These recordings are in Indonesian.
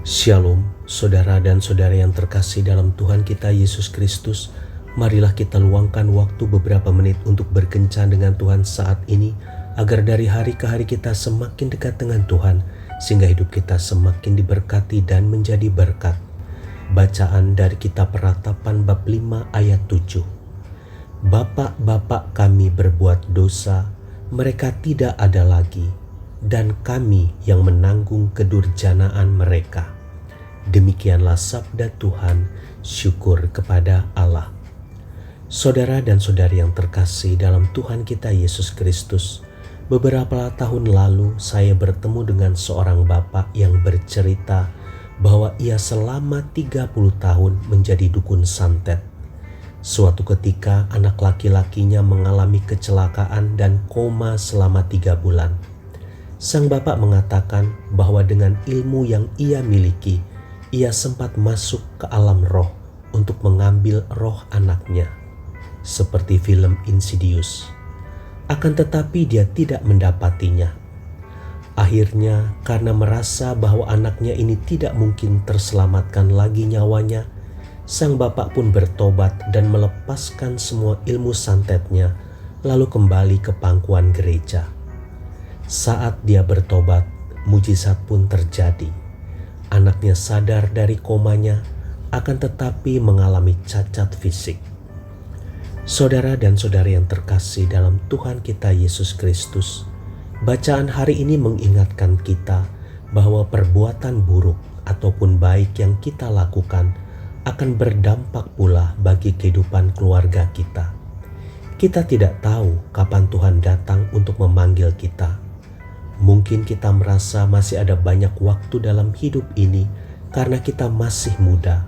Shalom, saudara dan saudari yang terkasih dalam Tuhan kita Yesus Kristus. Marilah kita luangkan waktu beberapa menit untuk berkencan dengan Tuhan saat ini, agar dari hari ke hari kita semakin dekat dengan Tuhan, sehingga hidup kita semakin diberkati dan menjadi berkat. Bacaan dari kitab Ratapan bab 5 ayat 7. Bapak-bapak kami berbuat dosa, mereka tidak ada lagi, dan kami yang menanggung kedurjanaan mereka. Demikianlah sabda Tuhan, syukur kepada Allah. Saudara dan saudari yang terkasih dalam Tuhan kita Yesus Kristus, beberapa tahun lalu saya bertemu dengan seorang bapak yang bercerita bahwa ia selama 30 tahun menjadi dukun santet. Suatu ketika anak laki-lakinya mengalami kecelakaan dan koma selama 3 bulan. Sang bapak mengatakan bahwa dengan ilmu yang ia miliki, ia sempat masuk ke alam roh untuk mengambil roh anaknya, seperti film Insidious. Akan tetapi dia tidak mendapatinya. Akhirnya, karena merasa bahwa anaknya ini tidak mungkin terselamatkan lagi nyawanya, sang bapak pun bertobat dan melepaskan semua ilmu santetnya, lalu kembali ke pangkuan gereja. Saat dia bertobat, mujizat pun terjadi. Anaknya sadar dari komanya, akan tetapi mengalami cacat fisik. Saudara dan saudari yang terkasih dalam Tuhan kita Yesus Kristus, bacaan hari ini mengingatkan kita bahwa perbuatan buruk ataupun baik yang kita lakukan akan berdampak pula bagi kehidupan keluarga kita. Kita tidak tahu kapan Tuhan datang untuk memanggil kita. Mungkin kita merasa masih ada banyak waktu dalam hidup ini karena kita masih muda.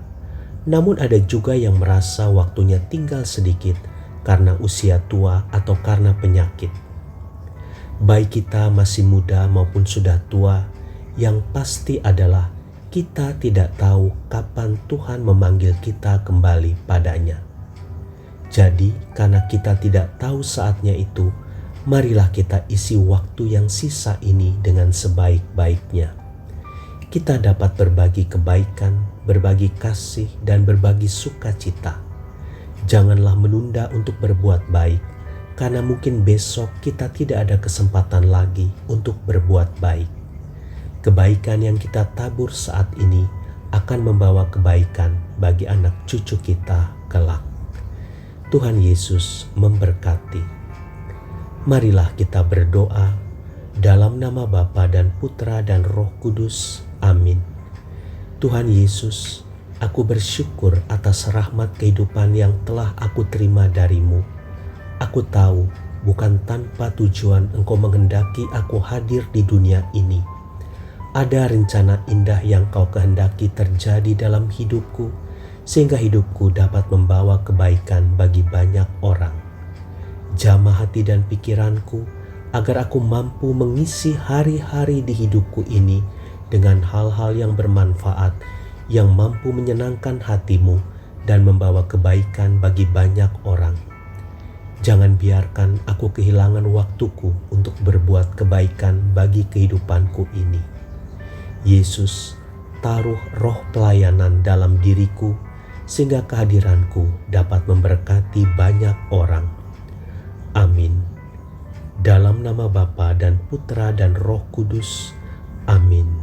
Namun ada juga yang merasa waktunya tinggal sedikit karena usia tua atau karena penyakit. Baik kita masih muda maupun sudah tua, yang pasti adalah kita tidak tahu kapan Tuhan memanggil kita kembali padanya. Jadi karena kita tidak tahu saatnya itu, marilah kita isi waktu yang sisa ini dengan sebaik-baiknya. Kita dapat berbagi kebaikan, berbagi kasih, dan berbagi sukacita. Janganlah menunda untuk berbuat baik, karena mungkin besok kita tidak ada kesempatan lagi untuk berbuat baik. Kebaikan yang kita tabur saat ini akan membawa kebaikan bagi anak cucu kita kelak. Tuhan Yesus memberkati. Marilah kita berdoa dalam nama Bapa dan Putra dan Roh Kudus. Amin. Tuhan Yesus, aku bersyukur atas rahmat kehidupan yang telah aku terima dari-Mu. Aku tahu bukan tanpa tujuan Engkau menghendaki aku hadir di dunia ini. Ada rencana indah yang Kau kehendaki terjadi dalam hidupku, sehingga hidupku dapat membawa kebaikan bagi banyak orang. Jamah hati dan pikiranku agar aku mampu mengisi hari-hari di hidupku ini dengan hal-hal yang bermanfaat, yang mampu menyenangkan hati-Mu dan membawa kebaikan bagi banyak orang. Jangan biarkan aku kehilangan waktuku untuk berbuat kebaikan bagi kehidupanku ini. Yesus, taruh roh pelayanan dalam diriku sehingga kehadiranku dapat memberkati banyak orang. Amin. Dalam nama Bapa dan Putra dan Roh Kudus. Amin.